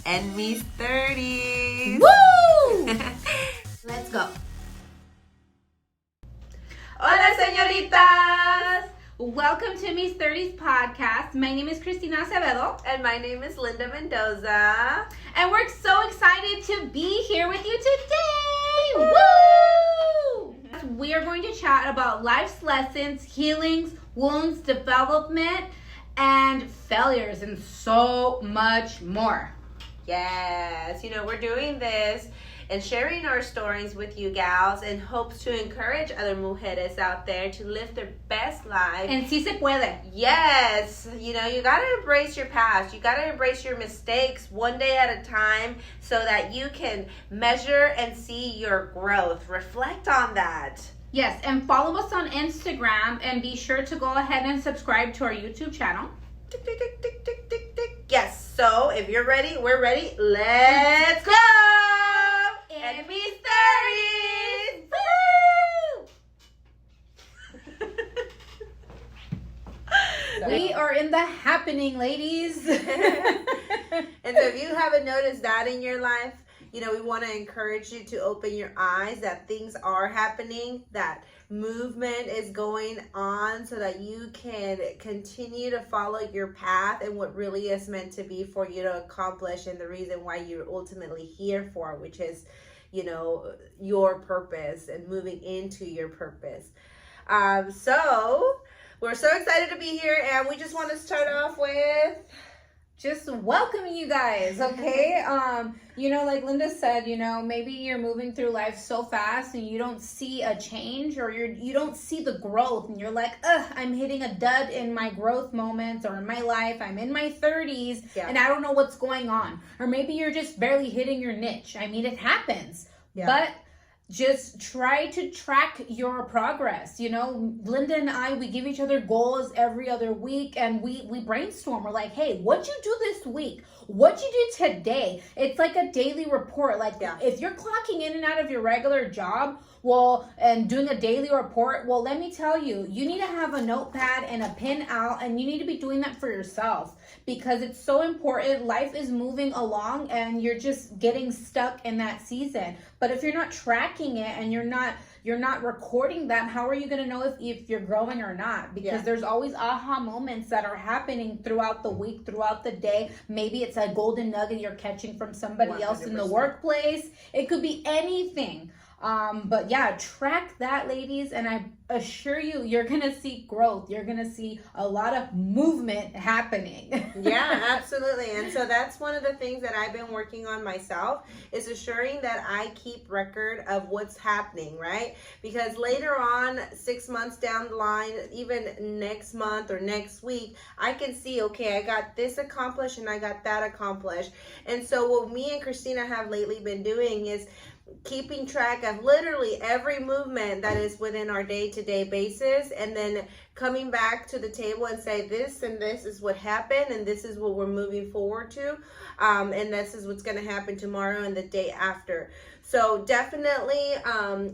and Miss 30s. Woo! Let's go. Hola, señoritas. Welcome to Miss 30s podcast. My name is Cristina Acevedo. And my name is Linda Mendoza. And we're so excited to be here with you today. Woo! We are going to chat about life's lessons, healings, wounds, development, and failures, and so much more. Yes, we're doing this and sharing our stories with you gals in hopes to encourage other mujeres out there to live their best life. And si se puede. Yes, you gotta embrace your past. You gotta embrace your mistakes one day at a time so that you can measure and see your growth. Reflect on that. Yes, and follow us on Instagram and be sure to go ahead and subscribe to our YouTube channel. Tick, tick, tick, tick, tick, tick, tick. Yes, so if you're ready, we're ready. Let's go! And Miss 30s! Woo! We are in the happening, ladies. And so if you haven't noticed that in your life, we want to encourage you to open your eyes that things are happening, that movement is going on so that you can continue to follow your path and what really is meant to be for you to accomplish, and the reason why you're ultimately here for, which is, your purpose and moving into your purpose. So we're so excited to be here, and we just want to start off with just welcoming you guys, okay? Like Linda said, maybe you're moving through life so fast and you don't see a change, or you don't see the growth, and you're like, I'm hitting a dud in my growth moments or in my life. I'm in my 30s and I don't know what's going on. Or maybe you're just barely hitting your niche. I mean, it happens. Yeah. But just try to track your progress. Linda and I, we give each other goals every other week, and we brainstorm. We're like, hey, what'd you do this week? What'd you do today? It's like a daily report. If you're clocking in and out of your regular job, and doing a daily report, let me tell you, you need to have a notepad and a pen out, and you need to be doing that for yourself, because it's so important. Life is moving along and you're just getting stuck in that season. But if you're not tracking it and you're not recording that, how are you going to know if you're growing or not? Because there's always aha moments that are happening throughout the week, throughout the day. Maybe it's a golden nugget you're catching from somebody 100%. Else in the workplace. It could be anything. But track that, ladies, and I assure you, you're gonna see growth. You're gonna see a lot of movement happening. Yeah, absolutely. And so that's one of the things that I've been working on myself, is assuring that I keep record of what's happening, right? Because later on, 6 months down the line, even next month or next week, I can see, okay, I got this accomplished and I got that accomplished. And so what me and Christina have lately been doing is keeping track of literally every movement that is within our day-to-day basis, and then coming back to the table and say, this and this is what happened, and this is what we're moving forward to, and this is what's going to happen tomorrow and the day after. So definitely,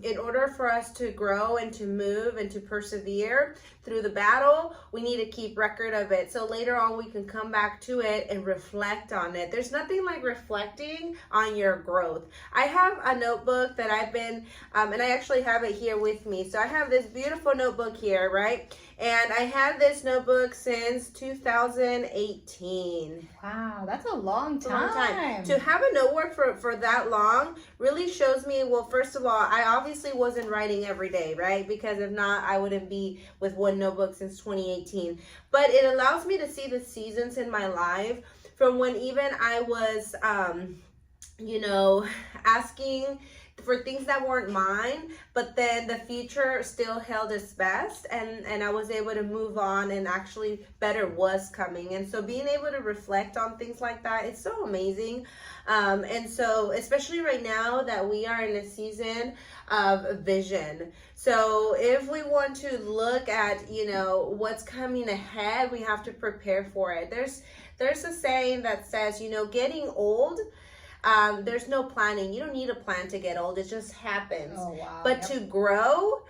in order for us to grow and to move and to persevere through the battle, we need to keep record of it. So later on, we can come back to it and reflect on it. There's nothing like reflecting on your growth. I have a notebook that I've been, and I actually have it here with me. So I have this beautiful notebook here, right? And I had this notebook since 2018. Wow, that's a long time. To have a notebook for that long really shows me, first of all, I obviously wasn't writing every day, right? Because if not, I wouldn't be with one notebook since 2018. But it allows me to see the seasons in my life from when even I was, asking for things that weren't mine, but then the future still held its best, and I was able to move on, and actually better was coming. And so being able to reflect on things like that, it's so amazing. And so especially right now that we are in a season of vision. So if we want to look at, what's coming ahead, we have to prepare for it. There's a saying that says, getting old, there's no planning. You don't need a plan to get old. It just happens. Oh, wow. But to grow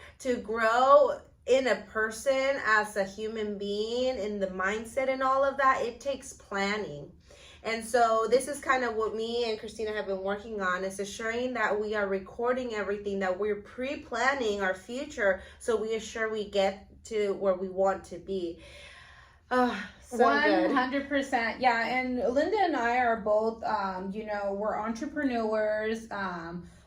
in a person as a human being, in the mindset and all of that, it takes planning. And so this is kind of what me and Christina have been working on, is assuring that we are recording everything, that we're pre-planning our future, so we assure we get to where we want to be. Oh, so good. 100%. Yeah, and Linda and I are both, we're entrepreneurs.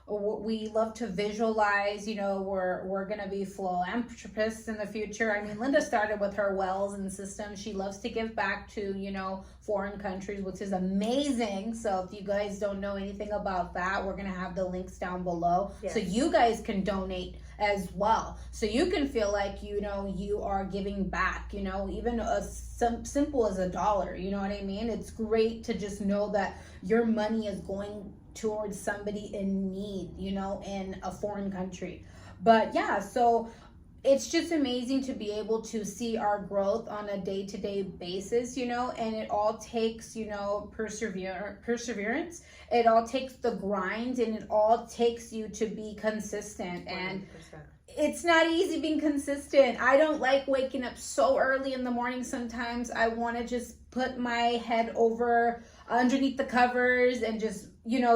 We love to visualize, we're going to be philanthropists in the future. I mean, Linda started with her wells and systems. She loves to give back to, foreign countries, which is amazing. So if you guys don't know anything about that, we're going to have the links down below. Yes. So you guys can donate as well. So you can feel like, you are giving back, even simple as $1, you know what I mean? It's great to just know that your money is going towards somebody in need, in a foreign country. But yeah, so it's just amazing to be able to see our growth on a day-to-day basis, and it all takes, perseverance. It all takes the grind, and it all takes you to be consistent. 100%. And it's not easy being consistent. I don't like waking up so early in the morning. Sometimes I want to just put my head over underneath the covers and just,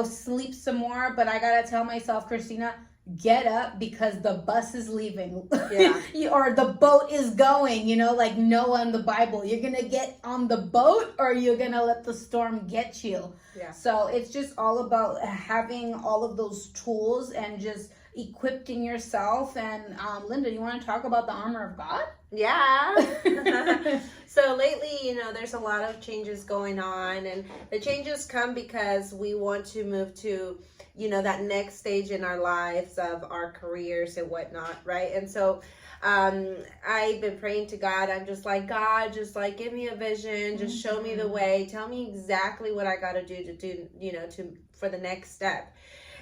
sleep some more. But I gotta tell myself, Christina, get up, because the bus is leaving. Yeah. Or the boat is going, like Noah in the Bible. You're gonna get on the boat, or you're gonna let the storm get you. Yeah. So it's just all about having all of those tools and just equipping yourself. And Linda, you want to talk about the armor of God? Yeah. So lately, there's a lot of changes going on, and the changes come because we want to move to, that next stage in our lives of our careers and whatnot, right? And so I've been praying to God. I'm just like, God, just like give me a vision, just show me the way, tell me exactly what I got to do, for the next step.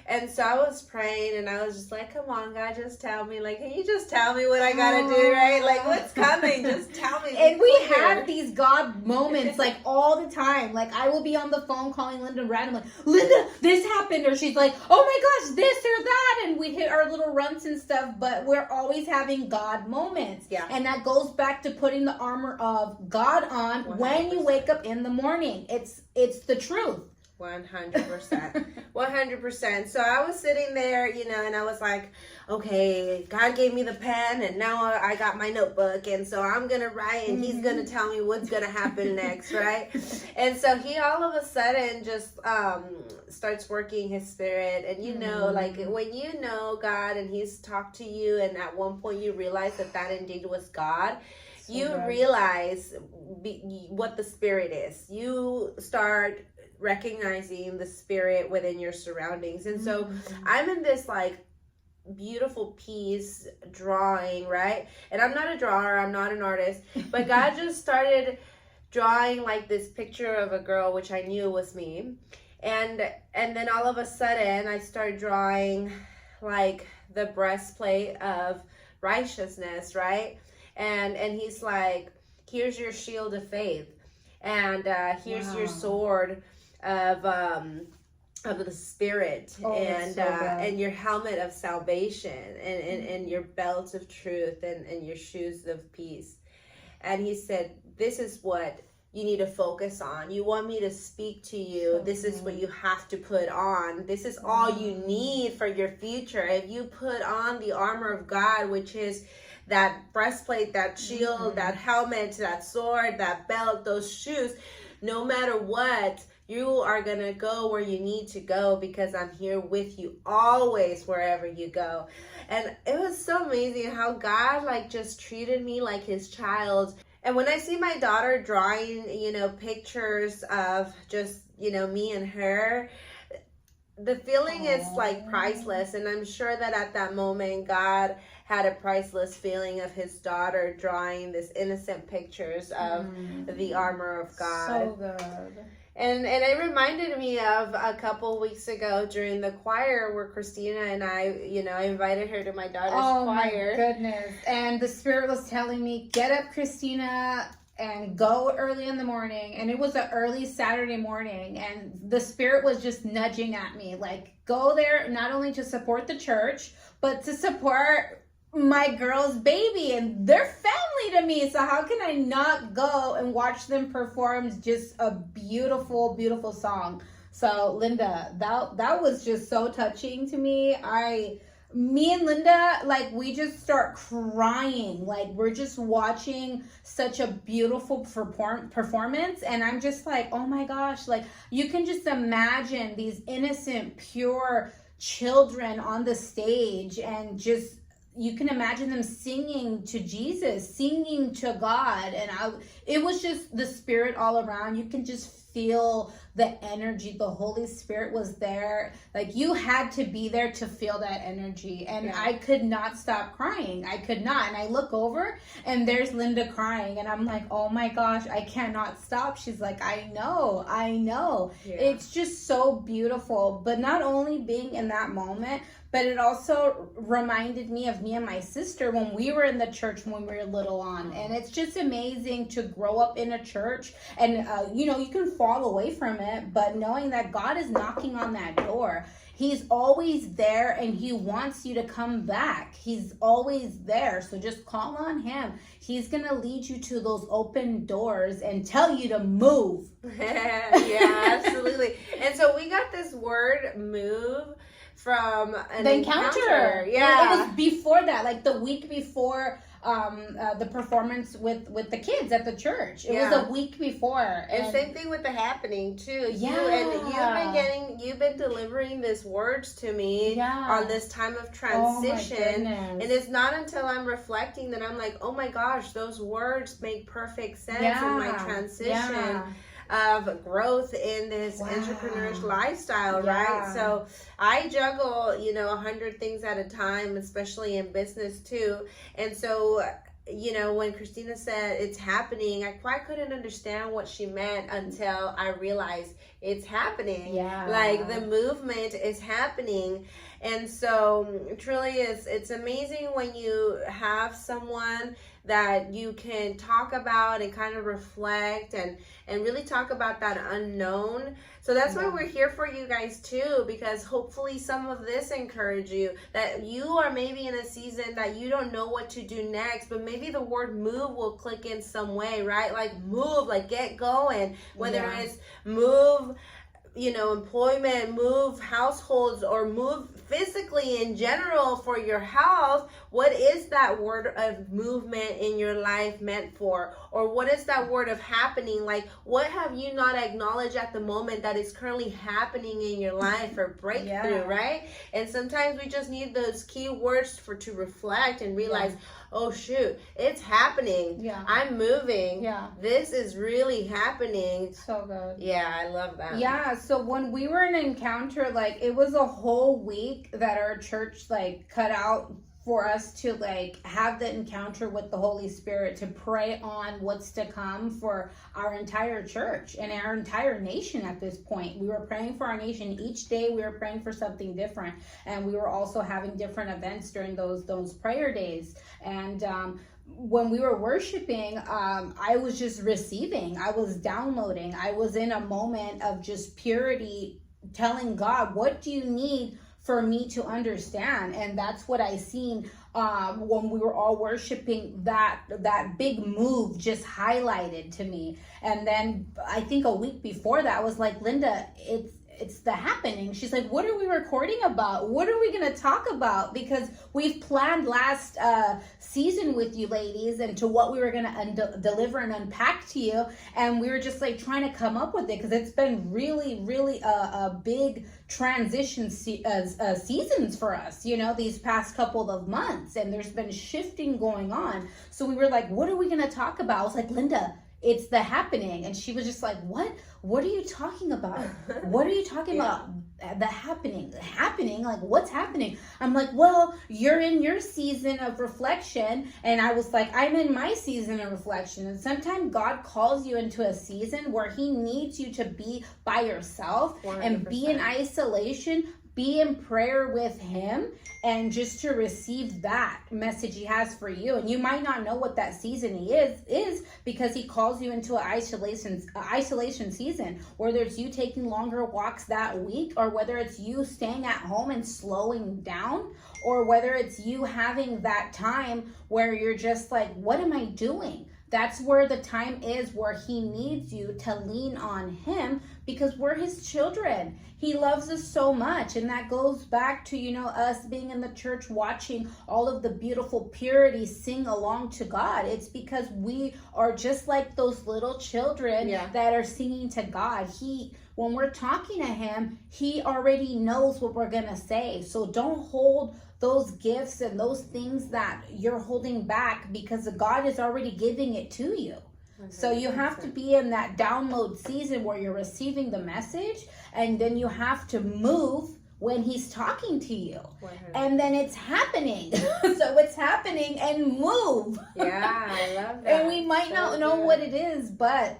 And so I was praying, and I was just like, come on, God, just tell me. Like, can you just tell me what I got to do, right? Like, what's coming? Just tell me. And we have these God moments, like, all the time. Like, I will be on the phone calling Linda randomly. Linda, this happened. Or she's like, oh, my gosh, this or that. And we hit our little runs and stuff. But we're always having God moments. Yeah. And that goes back to putting the armor of God on 100%. When you wake up in the morning. It's the truth. 100%. 100%. So I was sitting there, and I was like, okay, God gave me the pen, and now I got my notebook, and so I'm going to write, and he's going to tell me what's going to happen next, right? And so he all of a sudden just starts working his spirit, and like when you know God and he's talked to you, and at one point you realize that indeed was God, you realize what the spirit is. You start recognizing the spirit within your surroundings. And so I'm in this like beautiful piece drawing, right? And I'm not a drawer, I'm not an artist, but God just started drawing like this picture of a girl, which I knew was me. And then all of a sudden I started drawing like the breastplate of righteousness, right? And he's like, here's your shield of faith, and here's your sword of the spirit, and your helmet of salvation, and your belt of truth, and your shoes of peace. And he said, this is what you need to focus on. You want me to speak to you. This is what you have to put on. This is all you need for your future. If you put on the armor of God, which is that breastplate, that shield, that helmet, that sword, that belt, those shoes, no matter what, you are going to go where you need to go, because I'm here with you always, wherever you go. And it was so amazing how God like just treated me like his child. And when I see my daughter drawing, pictures of just, me and her, the feeling is like priceless. And I'm sure that at that moment, God had a priceless feeling of his daughter drawing this innocent pictures of the armor of God. So good. And it reminded me of a couple weeks ago during the choir where Christina and I invited her to my daughter's choir. Oh my goodness. And the Spirit was telling me, get up, Christina, and go early in the morning. And it was an early Saturday morning. And the Spirit was just nudging at me, like, go there not only to support the church, but to support my girl's baby, and they're family to me. So how can I not go and watch them perform just a beautiful, beautiful song? So Linda, that was just so touching to me. Me and Linda, like, we just start crying. Like, we're just watching such a beautiful performance, and I'm just like, oh my gosh, like, you can just imagine these innocent, pure children on the stage, and just, you can imagine them singing to Jesus, singing to God, and it was just the Spirit all around. You can just feel the energy. The Holy Spirit was there. Like, you had to be there to feel that energy, and Yeah. I could not stop crying. I could not. And I look over, and there's Linda crying, and I'm like, oh my gosh, I cannot stop. She's like, I know. Yeah. It's just so beautiful. But not only being in that moment, but it also reminded me of me and my sister when we were in the church when we were little on. And it's just amazing to grow up in a church, and you can fall away from it, but knowing that God is knocking on that door. He's always there, and he wants you to come back. He's always there. So just call on him. He's going to lead you to those open doors and tell you to move. Yeah, absolutely. And so we got this word move from The encounter. Yeah. It was before that, like the week before the performance with the kids at the church. It was a week before. And same thing with the happening too. Yeah. You've been delivering these words to me on this time of transition. And it's not until I'm reflecting that I'm like, oh my gosh, those words make perfect sense in my transition of growth in this entrepreneurial lifestyle, right? So I juggle, 100 things at a time, especially in business too. And so, when Christina said it's happening, I quite couldn't understand what she meant until I realized it's happening. Like, the movement is happening. And so truly it's amazing when you have someone that you can talk about and kind of reflect and really talk about that unknown. So that's why we're here for you guys too, because hopefully some of this encourage you, that you are maybe in a season that you don't know what to do next, but maybe the word move will click in some way, right? Like, move, like, get going, whether it's move, employment, move households, or move physically in general for your health. What is that word of movement in your life meant for? Or what is that word of happening? Like, what have you not acknowledged at the moment that is currently happening in your life for breakthrough, right? And sometimes we just need those key words to reflect and realize, oh shoot, it's happening. I'm moving. This is really happening. So good. Yeah, I love that. Yeah, so when we were in Encounter, like, it was a whole week that our church, like, cut out for us to, like, have the encounter with the Holy Spirit, to pray on what's to come for our entire church and our entire nation at this point. We were praying for our nation. Each day we were praying for something different, and we were also having different events during those prayer days. And when we were worshiping, I was just receiving. I was downloading. I was in a moment of just purity, telling God, what do you need for me to understand? And that's what I seen when we were all worshiping. That big move just highlighted to me. And then I think a week before that, I was like, Linda, it's the happening. She's like, what are we recording about? What are we going to talk about? Because we've planned last season with you ladies and to what we were going to deliver and unpack to you. And we were just like trying to come up with it, because it's been really, really a big transition seasons for us, these past couple of months. And there's been shifting going on. So we were like, what are we going to talk about? I was like, Linda, it's the happening. And she was just like, what are you talking about? What are you talking about? The happening, like, what's happening? I'm like, well, you're in your season of reflection. And I was like, I'm in my season of reflection. And sometimes God calls you into a season where he needs you to be by yourself 100%. And be in isolation, be in prayer with him and just to receive that message he has for you. And you might not know what that season is because he calls you into an isolation season, whether it's you taking longer walks that week, or whether it's you staying at home and slowing down, or whether it's you having that time where you're just like, what am I doing? That's where the time is where he needs you to lean on him, because we're his children. He loves us so much. And that goes back to, us being in the church, watching all of the beautiful purity sing along to God. It's because we are just like those little children that are singing to God. When we're talking to him, he already knows what we're going to say. So don't hold those gifts and those things that you're holding back, because God is already giving it to you. 100%. So you have to be in that download season where you're receiving the message, and then you have to move when he's talking to you. 100%. And then it's happening. So it's happening, and move. Yeah, I love that. And we might not know what it is, but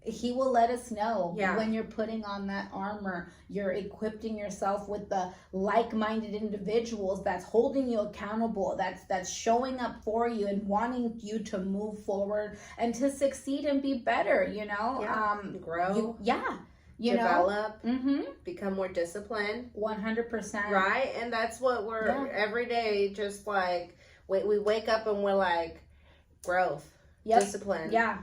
he will let us know when you're putting on that armor. You're equipping yourself with the like-minded individuals that's holding you accountable, that's showing up for you and wanting you to move forward and to succeed and be better, grow. Develop, become more disciplined. 100%. Right? And that's what we're every day, just like we wake up and we're like, growth, discipline. Yeah.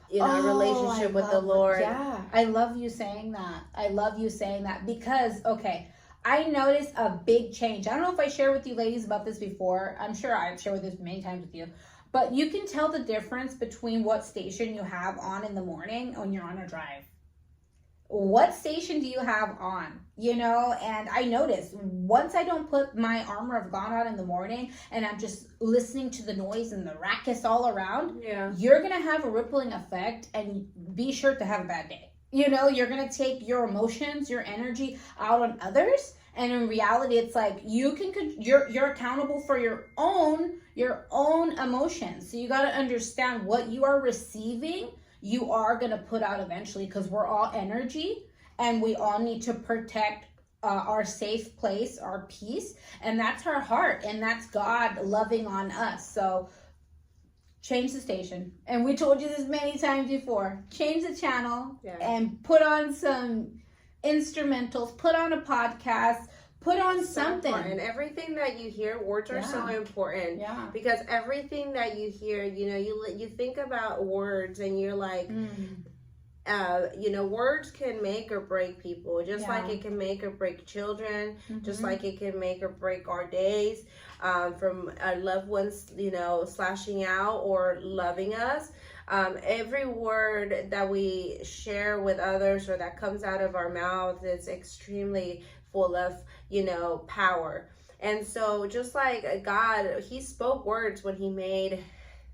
In our relationship with the Lord. Yeah, I love you saying that. Because, okay, I noticed a big change. I don't know if I shared with you ladies about this before. I'm sure I've shared this many times with you. But you can tell the difference between what station you have on in the morning when you're on a drive. What station do you have on? And I noticed once I don't put my armor of God on in the morning and I'm just listening to the noise and the racket all around, you're going to have a rippling effect, and be sure to have a bad day. You're going to take your emotions, your energy out on others. And in reality, it's like you're accountable for your own emotions. So you got to understand what you are receiving, you are going to put out eventually, because we're all energy and we all need to protect our safe place, our peace. And that's our heart, and that's God loving on us. So change the station. And we told you this many times before. Change the channel and put on some instrumentals, put on a podcast, put on something. And everything that you hear, words are so important. Yeah. Because everything that you hear, you think about words and you're like, words can make or break people, just like it can make or break children, just like it can make or break our days, from our loved ones, slashing out or loving us. Every word that we share with others or that comes out of our mouth is extremely full of, power. And so just like God, he spoke words when he made,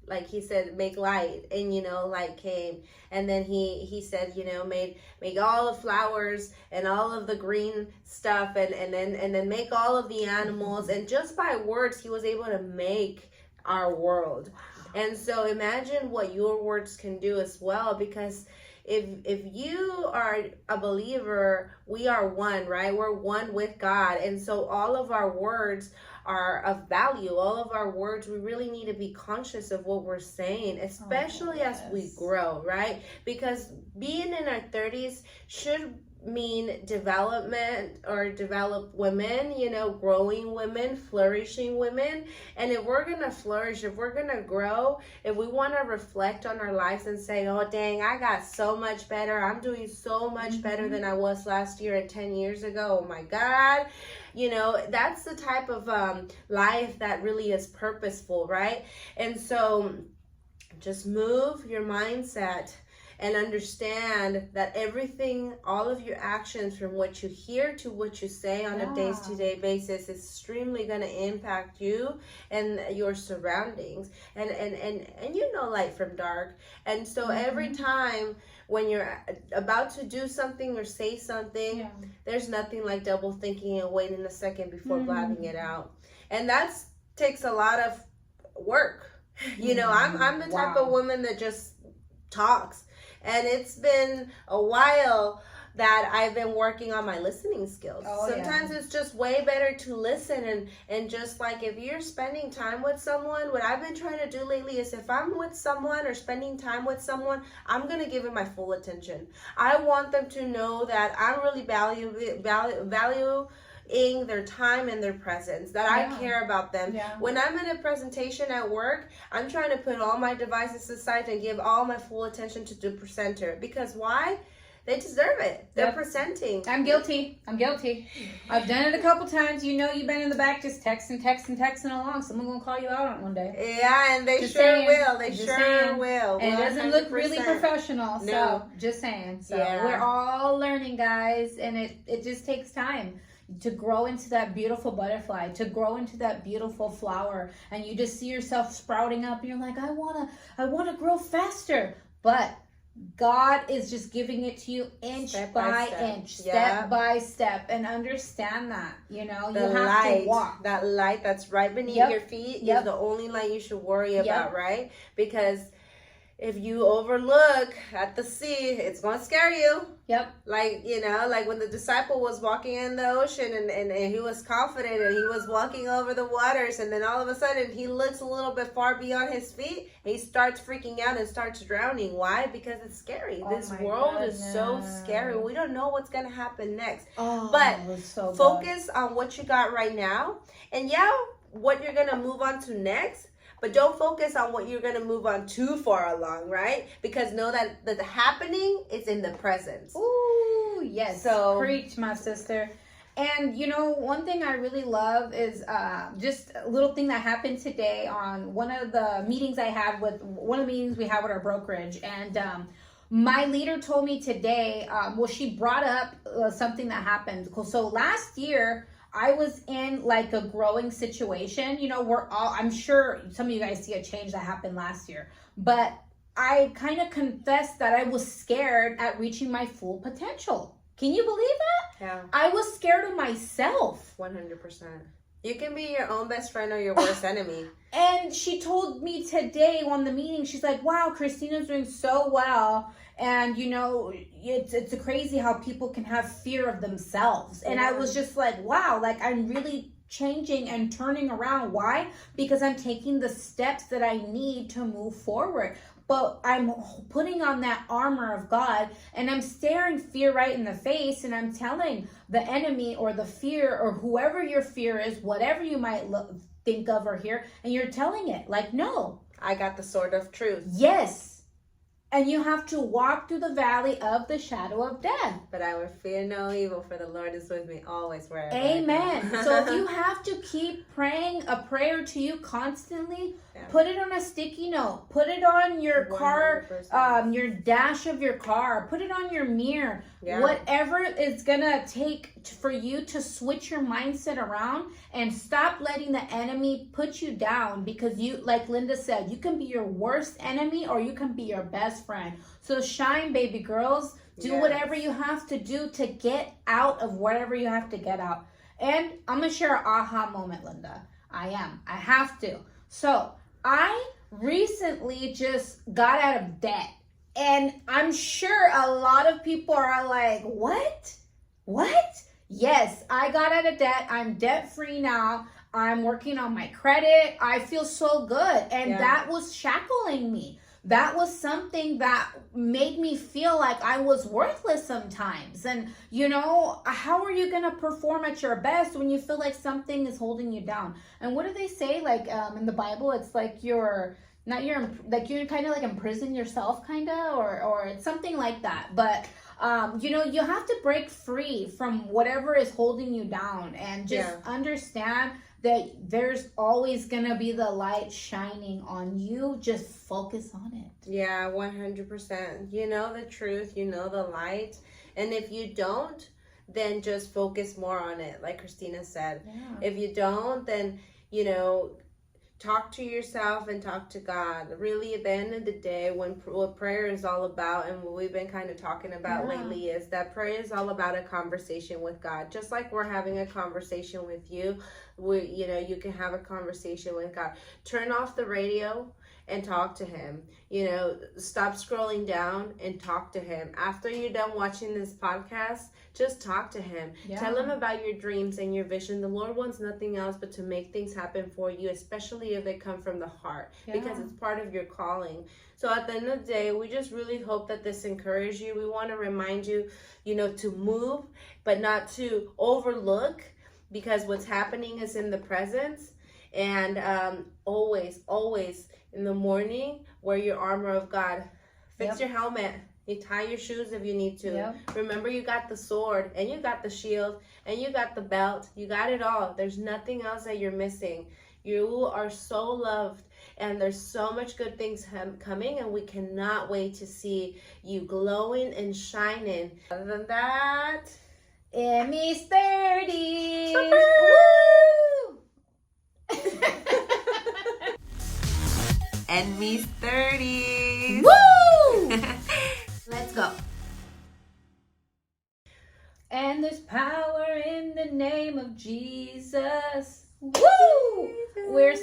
like he said, make light, and light came. And then he said, make all the flowers and all of the green stuff, and then make all of the animals. And just by words, he was able to make our world. And so imagine what your words can do as well, because if you are a believer, we are one, right? We're one with God. And so all of our words are of value. All of our words, we really need to be conscious of what we're saying, especially as we grow, right? Because being in our 30s should mean development, or developed women, growing women, flourishing women. And if we're gonna flourish, if we're gonna grow, if we want to reflect on our lives and say, oh dang, I got so much better, I'm doing so much better than I was last year and 10 years ago, oh my God, that's the type of life that really is purposeful, right? And so just move your mindset and understand that everything, all of your actions, from what you hear to what you say on a day-to-day basis, is extremely going to impact you and your surroundings. And light from dark. And so every time when you're about to do something or say something, there's nothing like double thinking and waiting a second before blabbing it out. And that takes a lot of work. I'm the type of woman that just talks. And it's been a while that I've been working on my listening skills. Oh, Sometimes it's just way better to listen and just like if you're spending time with someone, what I've been trying to do lately is if I'm with someone or spending time with someone, I'm going to give it my full attention. I want them to know that I'm really valuing their time and their presence, that I care about them. Yeah. When I'm in a presentation at work, I'm trying to put all my devices aside and give all my full attention to the presenter. Because why? They deserve it. They're presenting. I'm guilty. I've done it a couple times. You know, you've been in the back just texting along. Someone gonna call you out on it one day. Yeah, and they Just sure saying. will. They Just sure saying. will. And it doesn't look really 100%. professional. So No. just saying. So Yeah. we're all learning, guys, and it just takes time to grow into that beautiful butterfly, to grow into that beautiful flower, and you just see yourself sprouting up and you're like, I wanna grow faster. But God is just giving it to you inch Step by by step. inch, Yeah. step by step, and understand that, you know, The you have light, to walk. that light that's right beneath Yep. your feet Yep. is the only light you should worry Yep. about, right? Because if you overlook at the sea, it's going to scare you. Yep. Like, you know, like when the disciple was walking in the ocean and he was confident and he was walking over the waters, and then all of a sudden he looks a little bit far beyond his feet, he starts freaking out and starts drowning. Why? Because it's scary. Oh This my world is so goodness. scary. We don't know what's going to happen next. Oh, But it was so good. Focus on what you got right now, and what you're going to move on to next. But don't focus on what you're going to move on too far along, right? Because know that the happening is in the present. Ooh, yes. So- Preach, my sister. And you know, one thing I really love is just a little thing that happened today on one of the meetings we had with our brokerage. And my leader told me today, she brought up something that happened. So last year, I was in like a growing situation. You know, I'm sure some of you guys see a change that happened last year, but I kind of confessed that I was scared at reaching my full potential. Can you believe that? Yeah, I was scared of myself. 100%. You can be your own best friend or your worst enemy. And she told me today on the meeting, she's like, wow, Christina's doing so well. And, you know, it's crazy how people can have fear of themselves. And I was just like, wow, like I'm really changing and turning around. Why? Because I'm taking the steps that I need to move forward. But I'm putting on that armor of God, and I'm staring fear right in the face, and I'm telling the enemy or the fear or whoever your fear is, whatever you might think of or hear, and you're telling it like, no. I got the sword of truth. Yes. And you have to walk through the valley of the shadow of death. But I will fear no evil, for the Lord is with me always wherever Amen. I go. So if you have to keep praying a prayer to you constantly, put it on a sticky note. Put it on your car, 100%. your dash of your car. Put it on your mirror. Yeah. Whatever it's going to take for you to switch your mindset around and stop letting the enemy put you down, because you, like Linda said, you can be your worst enemy or you can be your best friend. So shine, baby girls. Do whatever you have to do to get out of whatever you have to get out. And I'm going to share an aha moment, Linda. I have to. So I recently just got out of debt. And I'm sure a lot of people are like, what? Yes, I got out of debt. I'm debt free now. I'm working on my credit. I feel so good. And that was shackling me. That was something that made me feel like I was worthless sometimes. And, you know, how are you going to perform at your best when you feel like something is holding you down? And what do they say? Like in the Bible, it's like you're kind of like imprison yourself, kind of, or it's something like that. But, you know, you have to break free from whatever is holding you down and just understand that there's always going to be the light shining on you. Just focus on it. Yeah, 100%. You know the truth, you know the light. And if you don't, then just focus more on it, like Christina said. Yeah. If you don't, then, you know, talk to yourself and talk to God. Really, at the end of the day, what prayer is all about, and what we've been kind of talking about lately, is that prayer is all about a conversation with God. Just like we're having a conversation with you, you can have a conversation with God. Turn off the radio and talk to him. You know, stop scrolling down and talk to him. After you're done watching this podcast, just talk to him. Yeah. Tell him about your dreams and your vision. The Lord wants nothing else but to make things happen for you, especially if they come from the heart, because it's part of your calling. So at the end of the day, we just really hope that this encouraged you. We want to remind you, you know, to move, but not to overlook, because what's happening is in the presence. And always in the morning, wear your armor of God. Fix your helmet. You tie your shoes if you need to. Remember, you got the sword, and you got the shield, and you got the belt. You got it all. There's nothing else that you're missing. You are so loved, and there's so much good things coming, and we cannot wait to see you glowing and shining. Other than that, in Miss 30s. and Miss 30s. Woo! Let's go. And there's power in the name of Jesus. Woo! We're